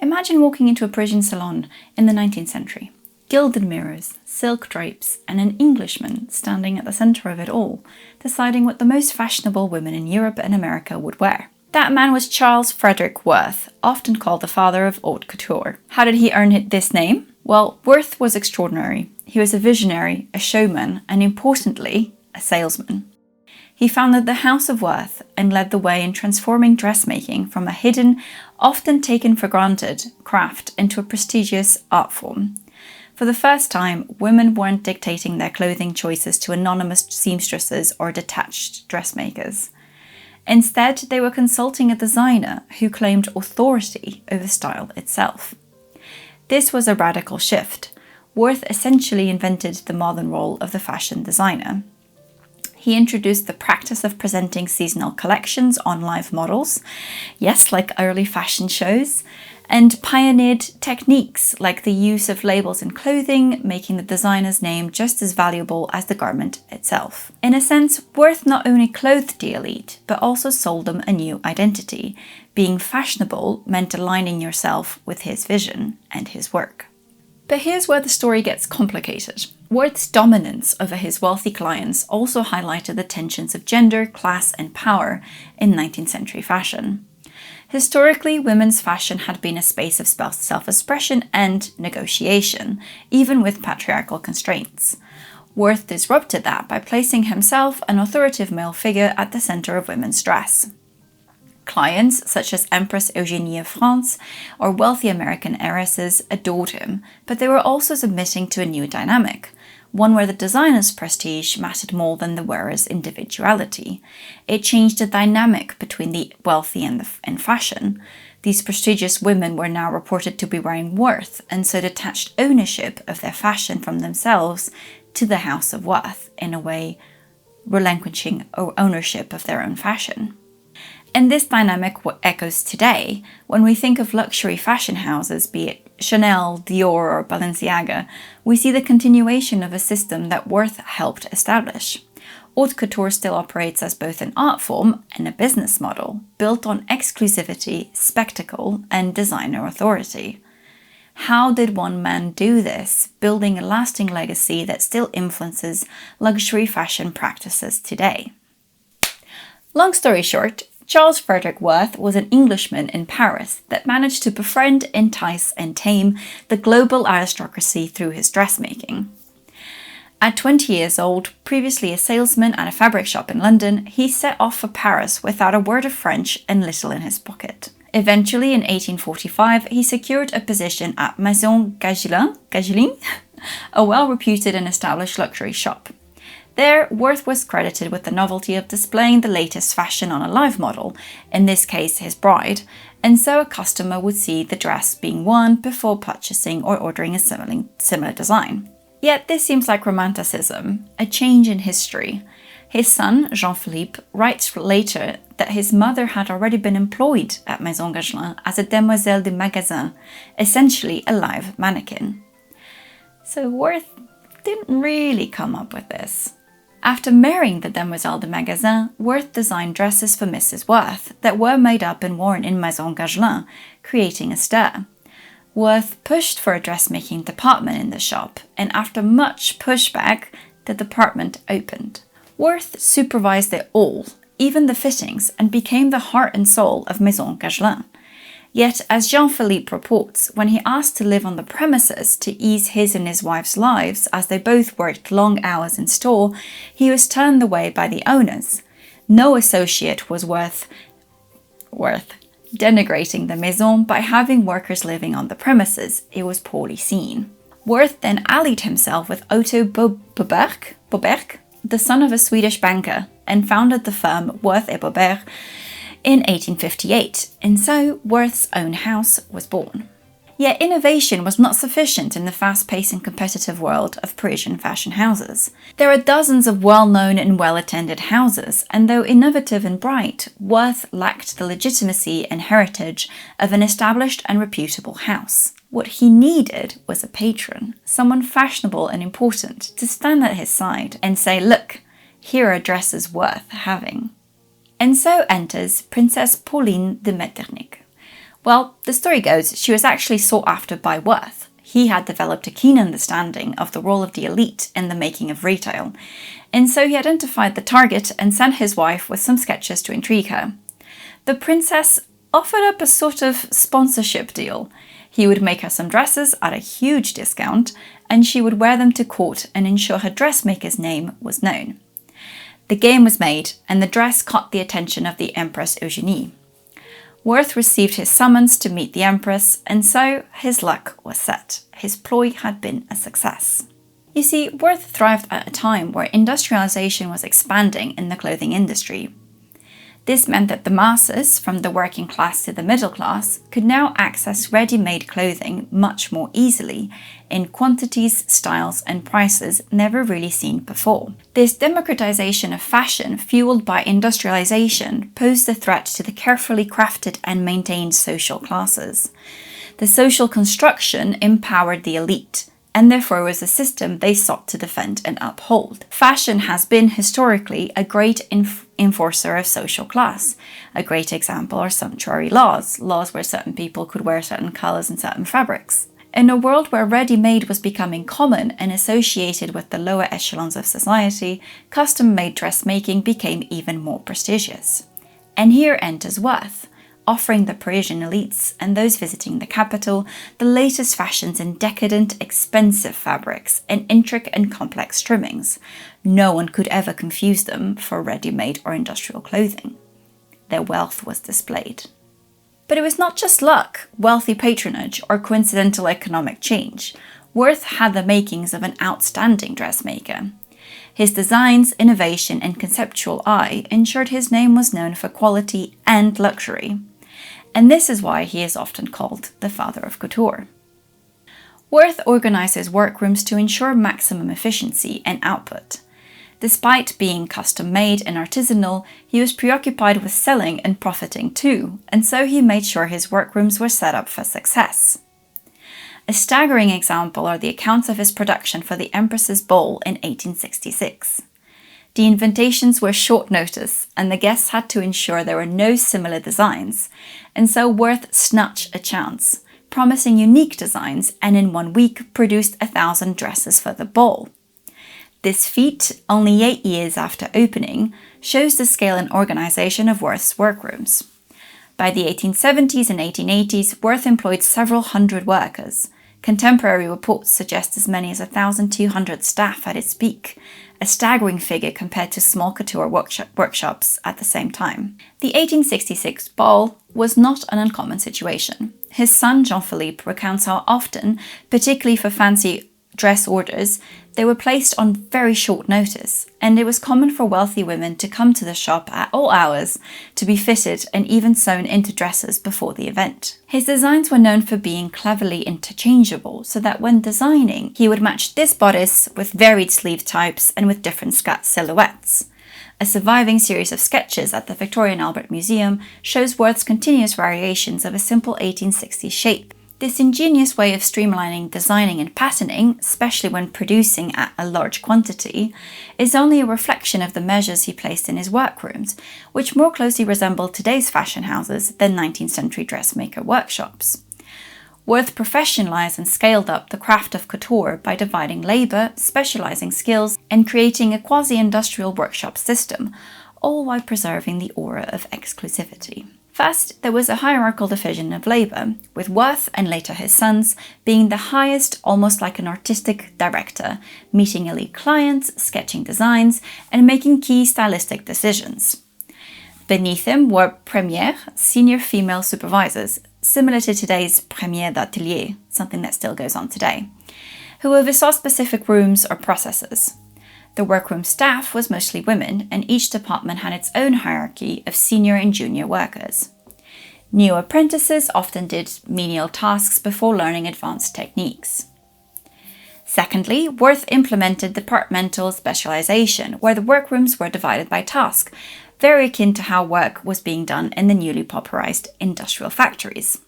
Imagine walking into a Parisian salon in the 19th century. Gilded mirrors, silk drapes, and an Englishman standing at the centre of it all, deciding what the most fashionable women in Europe and America would wear. That man was Charles Frederick Worth, often called the father of Haute Couture. How did he earn this name? Well, Worth was extraordinary. He was a visionary, a showman, and importantly, a salesman. He founded the House of Worth and led the way in transforming dressmaking from a hidden, often taken for granted, craft into a prestigious art form. For the first time, women weren't dictating their clothing choices to anonymous seamstresses or detached dressmakers. Instead, they were consulting a designer who claimed authority over style itself. This was a radical shift. Worth essentially invented the modern role of the fashion designer. He introduced the practice of presenting seasonal collections on live models, yes, like early fashion shows, and pioneered techniques like the use of labels in clothing, making the designer's name just as valuable as the garment itself. In a sense, Worth not only clothed the elite, but also sold them a new identity. Being fashionable meant aligning yourself with his vision and his work. But here's where the story gets complicated. Worth's dominance over his wealthy clients also highlighted the tensions of gender, class, and power in 19th century fashion. Historically, women's fashion had been a space of self-expression and negotiation, even with patriarchal constraints. Worth disrupted that by placing himself, an authoritative male figure, at the center of women's dress. Clients, such as Empress Eugénie of France or wealthy American heiresses, adored him, but they were also submitting to a new dynamic, one where the designer's prestige mattered more than the wearer's individuality. It changed the dynamic between the wealthy and fashion. These prestigious women were now reported to be wearing Worth, and so detached ownership of their fashion from themselves to the House of Worth, in a way relinquishing ownership of their own fashion. And this dynamic echoes today when we think of luxury fashion houses, be it Chanel, Dior, or Balenciaga. We see the continuation of a system that Worth helped establish. Haute Couture still operates as both an art form and a business model, built on exclusivity, spectacle, and designer authority. How did one man do this, building a lasting legacy that still influences luxury fashion practices today? Long story short, Charles Frederick Worth was an Englishman in Paris that managed to befriend, entice, and tame the global aristocracy through his dressmaking. At 20 years old, previously a salesman at a fabric shop in London, he set off for Paris without a word of French and little in his pocket. Eventually, in 1845, he secured a position at Maison Gagelin, a well-reputed and established luxury shop. There, Worth was credited with the novelty of displaying the latest fashion on a live model, in this case his bride, and so a customer would see the dress being worn before purchasing or ordering a similar design. Yet this seems like romanticism, a change in history. His son, Jean-Philippe, writes later that his mother had already been employed at Maison Gagelin as a demoiselle de magasin, essentially a live mannequin. So Worth didn't really come up with this. After marrying the demoiselle de magasin, Worth designed dresses for Mrs. Worth that were made up and worn in Maison Gagelin, creating a stir. Worth pushed for a dressmaking department in the shop, and after much pushback, the department opened. Worth supervised it all, even the fittings, and became the heart and soul of Maison Gagelin. Yet, as Jean-Philippe reports, when he asked to live on the premises to ease his and his wife's lives as they both worked long hours in store, he was turned away by the owners. No associate was worth denigrating the maison by having workers living on the premises. It was poorly seen. Worth then allied himself with Otto Boberg, the son of a Swedish banker, and founded the firm Worth et Boberg in 1858, and so Worth's own house was born. Yet innovation was not sufficient in the fast-paced and competitive world of Parisian fashion houses. There are dozens of well-known and well-attended houses, and though innovative and bright, Worth lacked the legitimacy and heritage of an established and reputable house. What he needed was a patron, someone fashionable and important, to stand at his side and say, "Look, here are dresses worth having." And so enters Princess Pauline de Metternich. Well, the story goes she was actually sought after by Worth. He had developed a keen understanding of the role of the elite in the making of retail, and so he identified the target and sent his wife with some sketches to intrigue her. The princess offered up a sort of sponsorship deal. He would make her some dresses at a huge discount, and she would wear them to court and ensure her dressmaker's name was known. The game was made, and the dress caught the attention of the Empress Eugenie. Worth received his summons to meet the Empress, and so his luck was set. His ploy had been a success. You see, Worth thrived at a time where industrialization was expanding in the clothing industry. This meant that the masses, from the working class to the middle class, could now access ready-made clothing much more easily, in quantities, styles, and prices never really seen before. This democratization of fashion, fueled by industrialization, posed a threat to the carefully crafted and maintained social classes. The social construction empowered the elite, and therefore was a system they sought to defend and uphold. Fashion has been historically a great enforcer of social class. A great example are sumptuary laws where certain people could wear certain colours and certain fabrics. In a world where ready-made was becoming common and associated with the lower echelons of society, custom-made dressmaking became even more prestigious. And here enters Worth, offering the Parisian elites and those visiting the capital the latest fashions in decadent, expensive fabrics and intricate and complex trimmings. No one could ever confuse them for ready-made or industrial clothing. Their wealth was displayed. But it was not just luck, wealthy patronage, or coincidental economic change. Worth had the makings of an outstanding dressmaker. His designs, innovation, and conceptual eye ensured his name was known for quality and luxury. And this is why he is often called the father of couture. Worth organizes workrooms to ensure maximum efficiency and output. Despite being custom-made and artisanal, he was preoccupied with selling and profiting too, and so he made sure his workrooms were set up for success. A staggering example are the accounts of his production for the Empress's Ball in 1866. The invitations were short notice, and the guests had to ensure there were no similar designs, and so Worth snatched a chance, promising unique designs, and in 1 week produced 1,000 dresses for the ball. This feat, only 8 years after opening, shows the scale and organization of Worth's workrooms. By the 1870s and 1880s, Worth employed several hundred workers. Contemporary reports suggest as many as 1,200 staff at its peak, a staggering figure compared to small couture workshops at the same time. The 1866 ball was not an uncommon situation. His son Jean-Philippe recounts how often, particularly for fancy dress orders, they were placed on very short notice, and it was common for wealthy women to come to the shop at all hours to be fitted and even sewn into dresses before the event. His designs were known for being cleverly interchangeable, so that when designing, he would match this bodice with varied sleeve types and with different skirt silhouettes. A surviving series of sketches at the Victoria and Albert Museum shows Worth's continuous variations of a simple 1860s shape. This ingenious way of streamlining designing and patterning, especially when producing at a large quantity, is only a reflection of the measures he placed in his workrooms, which more closely resemble today's fashion houses than 19th century dressmaker workshops. Worth professionalized and scaled up the craft of couture by dividing labor, specializing skills, and creating a quasi-industrial workshop system, all while preserving the aura of exclusivity. First, there was a hierarchical division of labor, with Worth and later his sons being the highest, almost like an artistic director, meeting elite clients, sketching designs, and making key stylistic decisions. Beneath him were premières, senior female supervisors, similar to today's première d'atelier, something that still goes on today, who oversaw specific rooms or processes. The workroom staff was mostly women, and each department had its own hierarchy of senior and junior workers. New apprentices often did menial tasks before learning advanced techniques. Secondly, Worth implemented departmental specialization, where the workrooms were divided by task, very akin to how work was being done in the newly popularized industrial factories.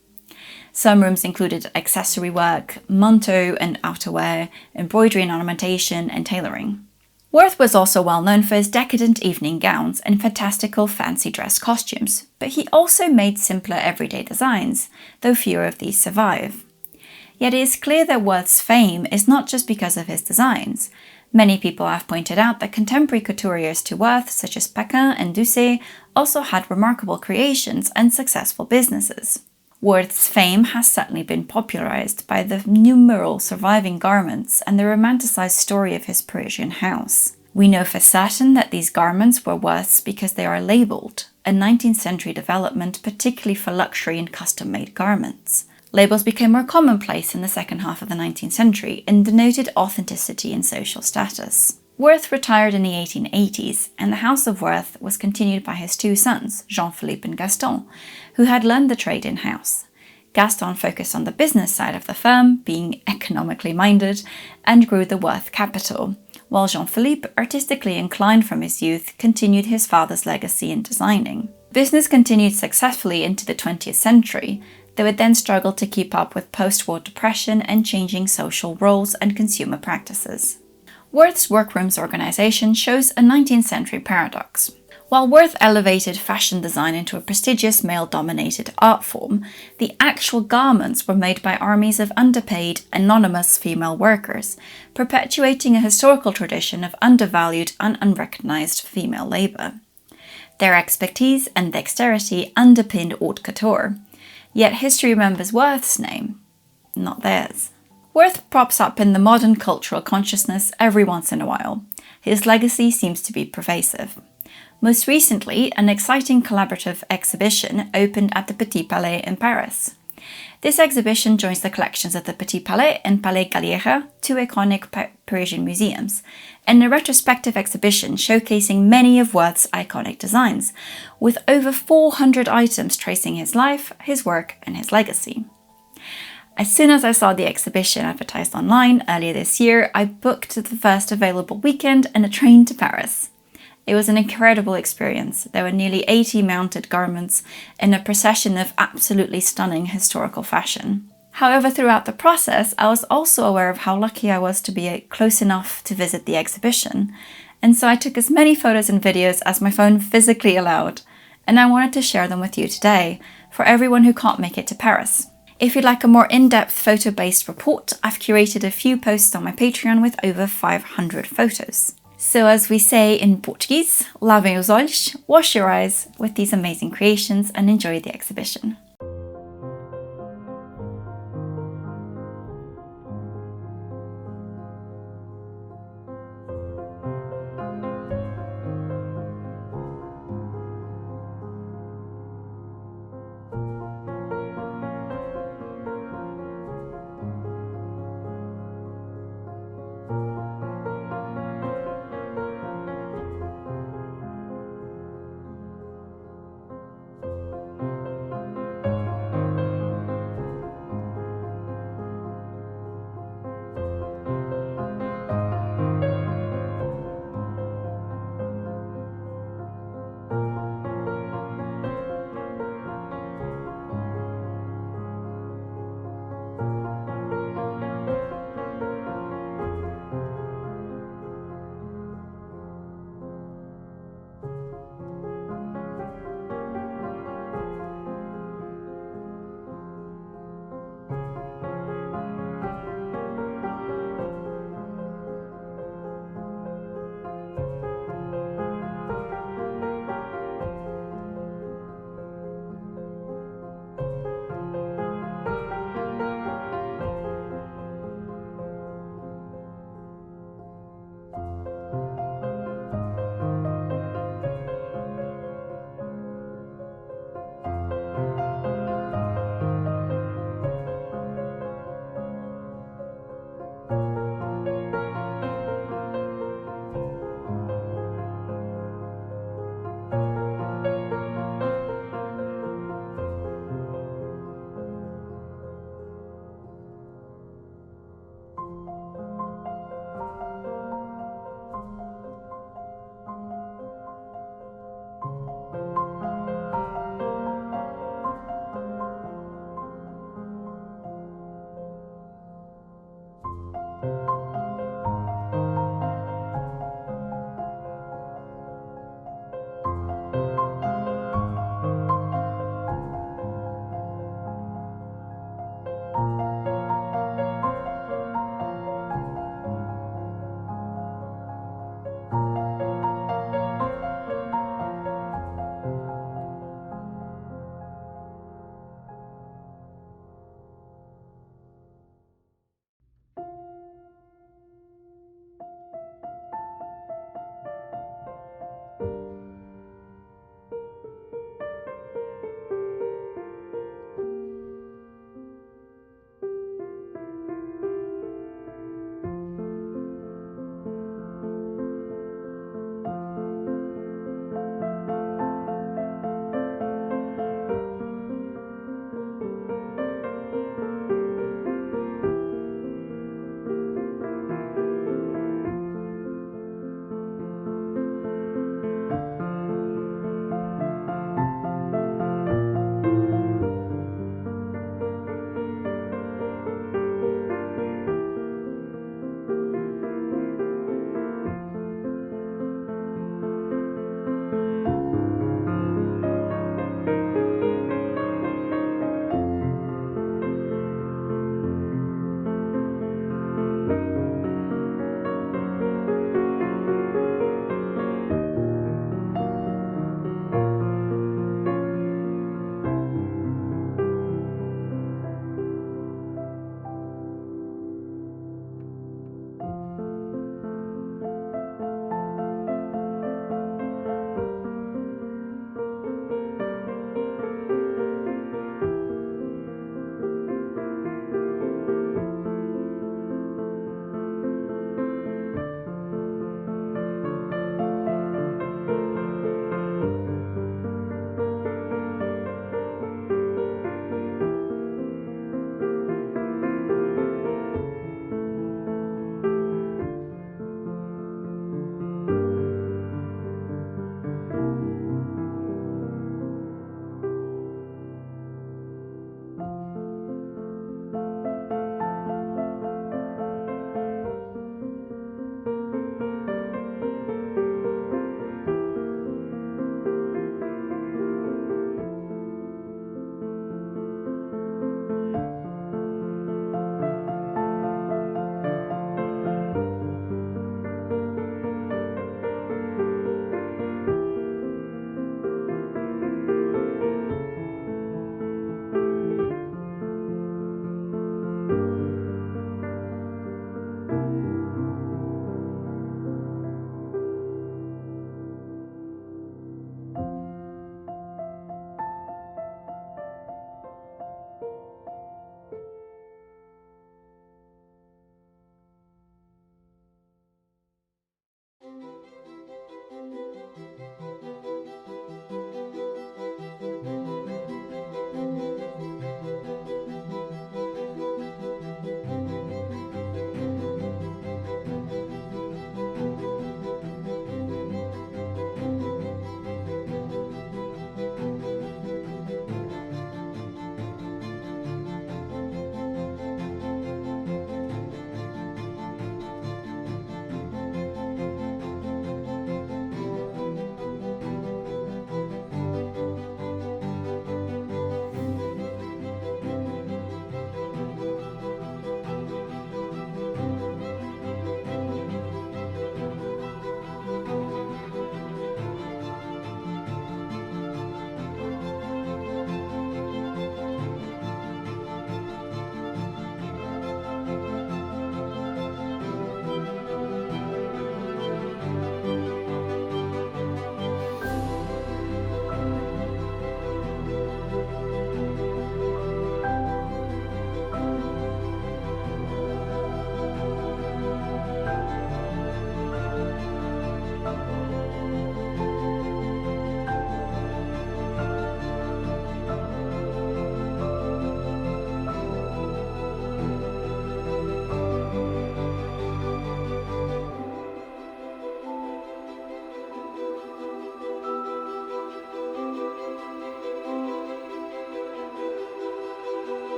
Some rooms included accessory work, manteau and outerwear, embroidery and ornamentation, and tailoring. Worth was also well known for his decadent evening gowns and fantastical fancy dress costumes, but he also made simpler everyday designs, though fewer of these survive. Yet it is clear that Worth's fame is not just because of his designs. Many people have pointed out that contemporary couturiers to Worth, such as Paquin and Doucet, also had remarkable creations and successful businesses. Worth's fame has certainly been popularized by the numerous surviving garments and the romanticized story of his Parisian house. We know for certain that these garments were Worth's because they are labeled, a 19th century development particularly for luxury and custom-made garments. Labels became more commonplace in the second half of the 19th century and denoted authenticity and social status. Worth retired in the 1880s, and the House of Worth was continued by his two sons, Jean-Philippe and Gaston, who had learned the trade in-house. Gaston focused on the business side of the firm, being economically minded, and grew the Worth capital, while Jean-Philippe, artistically inclined from his youth, continued his father's legacy in designing. Business continued successfully into the 20th century, though it then struggled to keep up with post-war depression and changing social roles and consumer practices. Worth's workrooms organization shows a 19th century paradox. While Worth elevated fashion design into a prestigious male-dominated art form, the actual garments were made by armies of underpaid, anonymous female workers, perpetuating a historical tradition of undervalued and unrecognized female labor. Their expertise and dexterity underpinned haute couture, yet history remembers Worth's name, not theirs. Worth props up in the modern cultural consciousness every once in a while. His legacy seems to be pervasive. Most recently, an exciting collaborative exhibition opened at the Petit Palais in Paris. This exhibition joins the collections of the Petit Palais and Palais Galliera, two iconic Parisian museums, and a retrospective exhibition showcasing many of Worth's iconic designs, with over 400 items tracing his life, his work, and his legacy. As soon as I saw the exhibition advertised online earlier this year, I booked the first available weekend and a train to Paris. It was an incredible experience. There were nearly 80 mounted garments and a procession of absolutely stunning historical fashion. However, throughout the process, I was also aware of how lucky I was to be close enough to visit the exhibition, and so I took as many photos and videos as my phone physically allowed, and I wanted to share them with you today, for everyone who can't make it to Paris. If you'd like a more in-depth photo-based report, I've curated a few posts on my Patreon with over 500 photos. So as we say in Portuguese, lavem os olhos, wash your eyes with these amazing creations and enjoy the exhibition.